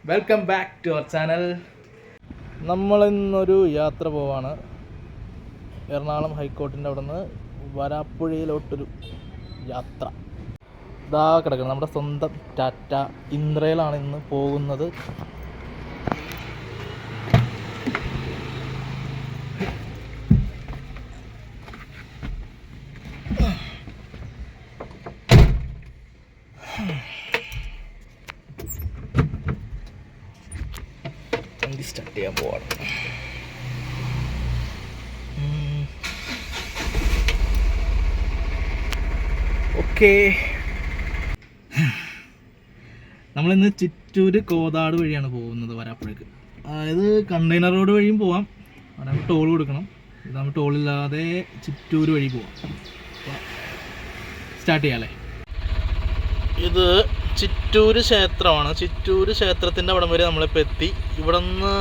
Welcome back to our channel. നമ്മളിന്നൊരു യാത്ര പോവാണ്. എറണാകുളം ഹൈക്കോർട്ടിൻ്റെ അവിടെ നിന്ന് വരാപ്പുഴയിലോട്ടൊരു യാത്ര. ഇതാ കിടക്കണം നമ്മുടെ സ്വന്തം ടാറ്റ ഇന്ദ്രയിലാണ് ഇന്ന് പോകുന്നത്. വണ്ടി സ്റ്റാർട്ട് ചെയ്യാൻ പോവാണ്. ഓക്കെ, നമ്മളിന്ന് ചിറ്റൂർ കോതാട് വഴിയാണ് പോകുന്നത് വരാപ്പുഴക്ക്. അതായത് കണ്ടെയ്നർ റോഡ് വഴിയും പോവാം, അവിടെ ടോൾ കൊടുക്കണം. ഇത് നമ്മൾ ടോളില്ലാതെ ചിറ്റൂർ വഴി പോവാം. സ്റ്റാർട്ട് ചെയ്യാം അല്ലേ. ഇത് ചിറ്റൂർ ക്ഷേത്രമാണ്. ചിറ്റൂർ ക്ഷേത്രത്തിൻ്റെ അവിടം വരെ നമ്മളിപ്പോൾ എത്തി. ഇവിടെ നിന്ന്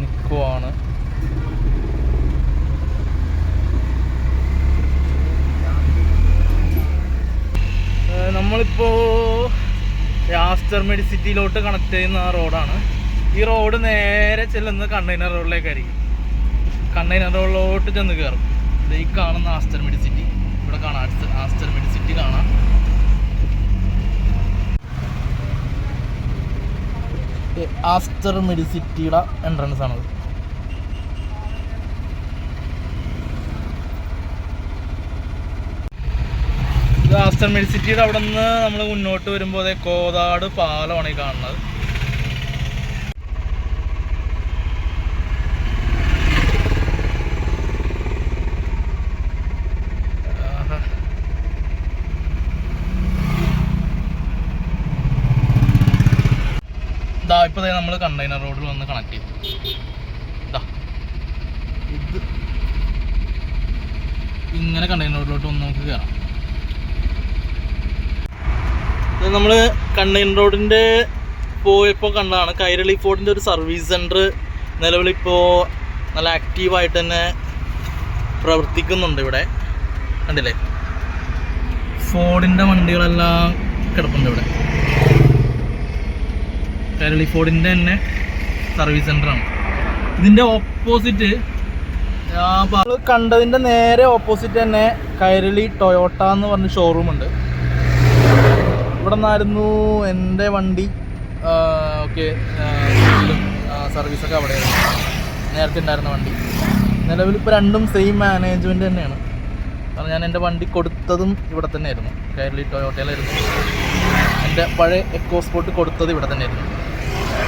നിൽക്കുവാണ്. നമ്മളിപ്പോൾ ആസ്റ്റർ മെഡിസിറ്റിയിലോട്ട് കണക്ട് ചെയ്യുന്ന ആ റോഡാണ്. ഈ റോഡ് നേരെ ചെല്ലുന്നത് കണ്ടെയ്നർ റോഡിലേക്കായിരിക്കും. കണ്ടെയ്നർ റോഡിലോട്ട് ചെന്ന് കയറും. ഈ കാണുന്ന ആസ്റ്റർ മെഡിസിറ്റി, ഇവിടെ കാണാം ആസ്റ്റർ മെഡിസിറ്റി കാണാം. ആസ്റ്റർ മെഡിസിറ്റിയുടെ എൻട്രൻസ് ആണത്. ഇത് ആസ്റ്റർ മെഡിസിറ്റിയുടെ അവിടെ നിന്ന് നമ്മൾ മുന്നോട്ട് വരുമ്പോൾ അതേ കോതാട് പാലമാണ് ഈ കാണുന്നത്. ഇപ്പോൾ നമ്മൾ കണ്ടെയ്നർ റോഡിൽ വന്ന് കണക്ട് ചെയ്തു. ഇത് ഇങ്ങനെ കണ്ടെയ്നർ റോഡിലോട്ട് വന്ന് നമുക്ക് കയറാം. ഇത് നമ്മൾ കണ്ടെയ്നർ റോഡിൻ്റെ പോയപ്പോൾ കണ്ടതാണ് കൈരളി ഫോർഡിൻ്റെ ഒരു സർവീസ് സെൻറ്റർ നിലവിലിപ്പോൾ നല്ല ആക്റ്റീവായിട്ട് തന്നെ പ്രവർത്തിക്കുന്നുണ്ട്. ഇവിടെ കണ്ടില്ലേ, ഫോർഡിൻ്റെ വണ്ടികളെല്ലാം കിടപ്പുണ്ട് ഇവിടെ. കൈരളി ഫോർഡിൻ്റെ തന്നെ സർവീസ് സെൻ്ററാണ്. ഇതിൻ്റെ ഓപ്പോസിറ്റ് കണ്ടതിൻ്റെ നേരെ ഓപ്പോസിറ്റ് തന്നെ കൈരളി ടൊയോട്ട എന്ന് പറഞ്ഞ ഷോറൂമുണ്ട്. ഇവിടെ നിന്നായിരുന്നു എൻ്റെ വണ്ടി ഓക്കെ സർവീസൊക്കെ അവിടെയായിരുന്നു നേരത്തെ ഉണ്ടായിരുന്ന വണ്ടി. നിലവിൽ ഇപ്പോൾ രണ്ടും സെയിം മാനേജ്മെൻറ്റ് തന്നെയാണ്. കാരണം ഞാൻ എൻ്റെ വണ്ടി കൊടുത്തതും ഇവിടെ തന്നെയായിരുന്നു, കൈരളി ടൊയോട്ടയിലായിരുന്നു. എൻ്റെ പഴയ എക്കോസ്പോർട്ട് കൊടുത്തത് ഇവിടെ തന്നെയായിരുന്നു.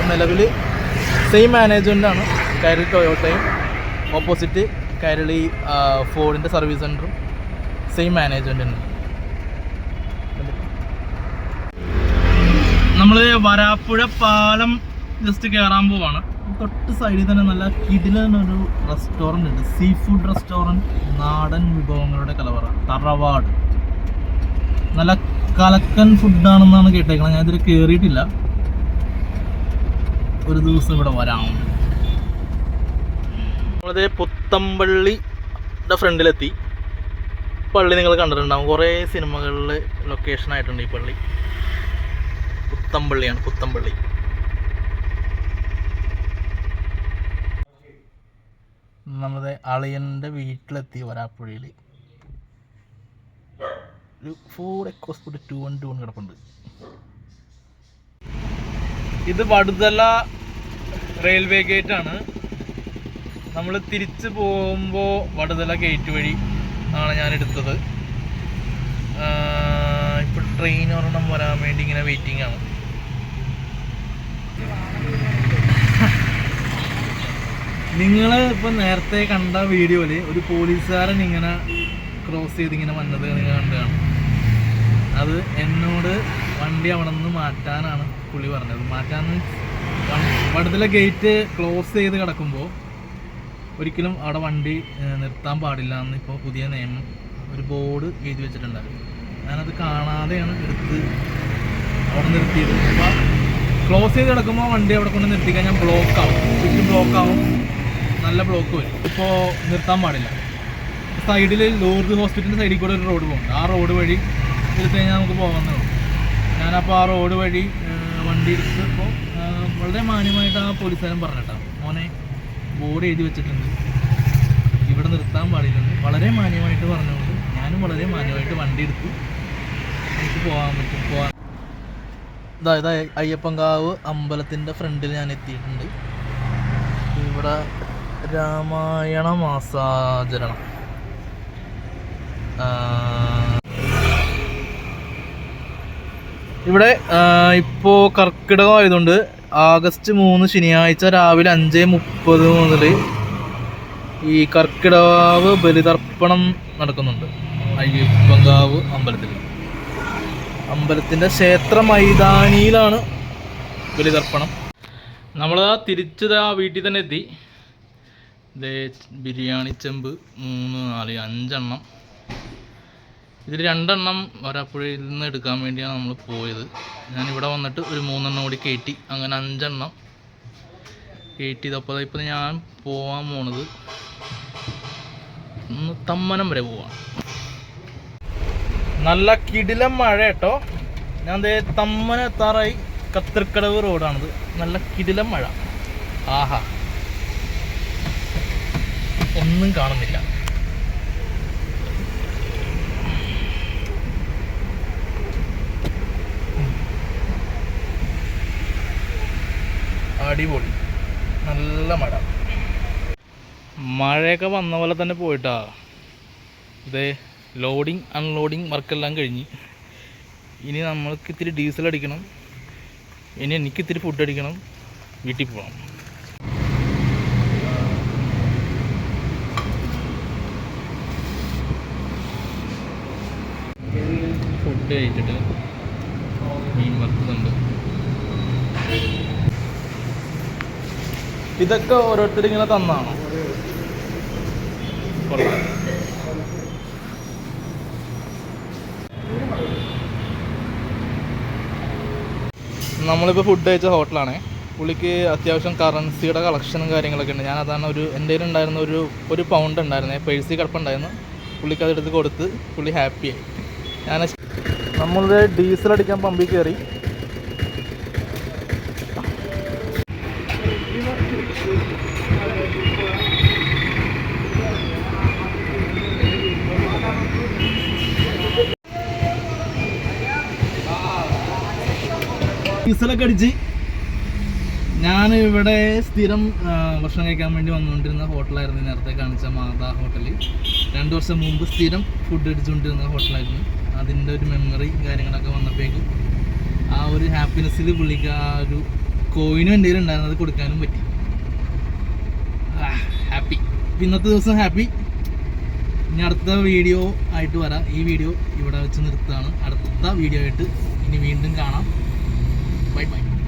നിലവിൽ സെയിം മാനേജ്മെൻറ്റാണ് കൈരളി ടൊയോട്ടയും. ഓപ്പോസിറ്റ് കൈരളി ഫോർഡിൻ്റെ സർവീസ് സെൻറ്ററും സെയിം മാനേജ്മെൻറ്റ് തന്നെ. നമ്മൾ വരാപ്പുഴ പാലം ജസ്റ്റ് കയറാൻ പോവാണ്. തൊട്ട് സൈഡിൽ തന്നെ നല്ല കിടിലൊരു റെസ്റ്റോറൻ്റ് ഉണ്ട്, സീ ഫുഡ് റെസ്റ്റോറൻറ്റ്, നാടൻ വിഭവങ്ങളുടെ കലവറ, തറവാട്. നല്ല കലക്കൻ ഫുഡാണെന്നാണ് കേട്ടേക്കുന്നത്. ഞാൻ ഇതിൽ കയറിയിട്ടില്ല, ഒരു ദിവസം ഇവിടെ വരാം. നമ്മളത് പുത്തമ്പള്ളിയുടെ ഫ്രണ്ടിലെത്തി. പള്ളി നിങ്ങൾ കണ്ടിട്ടുണ്ടാകും, കുറേ സിനിമകളിൽ ലൊക്കേഷൻ ആയിട്ടുണ്ട് ഈ പള്ളി. പുത്തമ്പള്ളിയാണ്, പുത്തമ്പള്ളി. നമ്മുടെ അളിയൻ്റെ വീട്ടിലെത്തി വരാപ്പുഴയിൽ. ഒരു ഫോർഡ് എക്കോസ്പോർട്ട് 212 കിടപ്പുണ്ട്. ഇത് വടുതല റെയിൽവേ ഗേറ്റാണ്. നമ്മൾ തിരിച്ച് പോകുമ്പോൾ വടുതല ഗേറ്റ് വഴി ആണ് ഞാൻ എടുത്തത്. ഇപ്പോൾ ട്രെയിൻ ഒരെണ്ണം വരാൻ വേണ്ടി ഇങ്ങനെ വെയിറ്റിംഗ് ആണ്. നിങ്ങൾ ഇപ്പം നേരത്തെ കണ്ട വീഡിയോയിൽ ഒരു പോലീസുകാരൻ ഇങ്ങനെ ക്രോസ് ചെയ്ത് ഇങ്ങനെ വന്നത് നിങ്ങൾ കണ്ടതാണ്. അത് എന്നോട് വണ്ടി അവിടെ നിന്ന് മാറ്റാനാണ് പുള്ളി പറഞ്ഞത്. മാറ്റാന്ന് വടുതല ഗേറ്റ് ക്ലോസ് ചെയ്ത് കിടക്കുമ്പോൾ ഒരിക്കലും അവിടെ വണ്ടി നിർത്താൻ പാടില്ല എന്ന് ഇപ്പോൾ പുതിയ നിയമം ഒരു ബോർഡ് എഴുതി വെച്ചിട്ടുണ്ടായിരുന്നു. ഞാനത് കാണാതെയാണ് എടുത്ത് അവിടെ നിർത്തിയത്. അപ്പോൾ ക്ലോസ് ചെയ്ത് കിടക്കുമ്പോൾ വണ്ടി അവിടെ കൊണ്ട് നിർത്തിക്കഴിഞ്ഞാൽ ബ്ലോക്കാവും, ചുറ്റും ബ്ലോക്കാവും, നല്ല ബ്ലോക്ക് വരും. ഇപ്പോൾ നിർത്താൻ പാടില്ല. സൈഡിൽ ലൂർദ് ഹോസ്പിറ്റലിൻ്റെ സൈഡിൽ കൂടെ ഒരു റോഡ് പോകുന്നുണ്ട്. ആ റോഡ് വഴി എടുത്തു കഴിഞ്ഞാൽ നമുക്ക് പോകാവുന്നേ ഉള്ളൂ. ഞാനപ്പോൾ ആ റോഡ് വഴി വണ്ടി എടുത്ത് ഇപ്പോൾ വളരെ മാന്യമായിട്ട് ആ പോലീസുകാരൻ പറഞ്ഞിട്ടാ, മോനെ ബോർഡ് എഴുതി വെച്ചിട്ടുണ്ട്, ഇവിടെ നിർത്താൻ പാടില്ലെന്ന് വളരെ മാന്യമായിട്ട് പറഞ്ഞുകൊണ്ട് ഞാനും വളരെ മാന്യമായിട്ട് വണ്ടി എടുത്ത് എനിക്ക് പോകാൻ പറ്റും. ഇതാ അയ്യപ്പൻകാവ് അമ്പലത്തിൻ്റെ ഫ്രണ്ടിൽ ഞാൻ എത്തിയിട്ടുണ്ട്. ഇവിടെ രാമായണ മാസാചരണം. ഇവിടെ ഇപ്പോൾ കർക്കിടകം ആയതുകൊണ്ട് ആഗസ്റ്റ് 3 ശനിയാഴ്ച രാവിലെ 5:30 മുതൽ ഈ കർക്കിടകാവ് ബലിതർപ്പണം നടക്കുന്നുണ്ട് അയ്യപ്പൻകാവ് അമ്പലത്തിൻ്റെ ക്ഷേത്ര മൈതാനിയിലാണ് ബലിതർപ്പണം. നമ്മൾ തിരിച്ചത് ആ വീട്ടിൽ തന്നെ എത്തി. ബിരിയാണി ചെമ്പ് 3, 4, 5 എണ്ണം. ഇതിൽ 2 എണ്ണം വരാപ്പുഴയിൽ നിന്ന് എടുക്കാൻ വേണ്ടിയാണ് നമ്മൾ പോയത്. ഞാനിവിടെ വന്നിട്ട് ഒരു 3 എണ്ണം കൂടി കയറ്റി, അങ്ങനെ 5 എണ്ണം കയറ്റിയതപ്പോൾ ഇപ്പോൾ ഞാൻ പോകാൻ പോണത് തമ്മനം വരെ പോവാണ്. നല്ല കിടിലം മഴ കേട്ടോ. ഞാൻ തമ്മനം എത്താറായി. കത്തിർക്കടവ് റോഡാണിത്. നല്ല കിടിലം മഴ. ആഹാ, ഒന്നും കാണുന്നില്ല. അടിപൊളി, നല്ല മഴ. മഴയൊക്കെ വന്ന പോലെ തന്നെ പോയിട്ടാ. ഇതേ ലോഡിങ് അൺലോഡിങ് വർക്കെല്ലാം കഴിഞ്ഞ് ഇനി നമ്മൾക്ക് ഇത്തിരി ഡീസൽ അടിക്കണം, ഇനി എനിക്കിത്തിരി ഫുഡ് അടിക്കണം, വീട്ടിൽ പോകണം. ഫുഡ് കഴിച്ചിട്ട് മീൻ വറുക്കുന്നുണ്ട്. ഇതൊക്കെ ഓരോരുത്തർ ഇങ്ങനെ തന്നാണോ? നമ്മളിപ്പോൾ ഫുഡ് കഴിച്ച ഹോട്ടലാണേ. പുള്ളിക്ക് അത്യാവശ്യം കറൻസിയുടെ കളക്ഷനും കാര്യങ്ങളൊക്കെ ഉണ്ട്. ഞാനതാണ് എൻ്റെ കയ്യിലുണ്ടായിരുന്ന ഒരു പൗണ്ട് ഉണ്ടായിരുന്നേ, പേഴ്സിൽ കിടപ്പുണ്ടായിരുന്നു. പുള്ളിക്ക് അതെടുത്ത് കൊടുത്ത് പുള്ളി ഹാപ്പിയായി. നമ്മളുടെ ഡീസൽ അടിക്കാൻ പമ്പിൽ കയറി. ഡീസലൊക്കെ അടിച്ച് ഞാൻ ഇവിടെ സ്ഥിരം ഭക്ഷണം കഴിക്കാൻ വേണ്ടി വന്നുകൊണ്ടിരുന്ന ഹോട്ടലായിരുന്നു നേരത്തെ കാണിച്ച മാതാ ഹോട്ടൽ. 2 വർഷം മുമ്പ് സ്ഥിരം ഫുഡ് അടിച്ചുകൊണ്ടിരുന്ന ഹോട്ടലായിരുന്നു. അതിൻ്റെ ഒരു മെമ്മറി കാര്യങ്ങളൊക്കെ വന്നപ്പോഴേക്കും ആ ഒരു ഹാപ്പിനെസ്സിൽ പുള്ളിക്ക് ആ ഒരു കോയിനും എൻ്റെ കയ്യിലുണ്ടായിരുന്നു, അത് കൊടുക്കാനും പറ്റി. ഹാപ്പി. ഇന്നത്തെ ദിവസം ഹാപ്പി. ഇനി അടുത്ത വീഡിയോ ആയിട്ട് വരാം. ഈ വീഡിയോ ഇവിടെ വെച്ച് നിർത്തുകയാണ്. അടുത്ത വീഡിയോ ആയിട്ട് ഇനി വീണ്ടും കാണാം. Bye bye.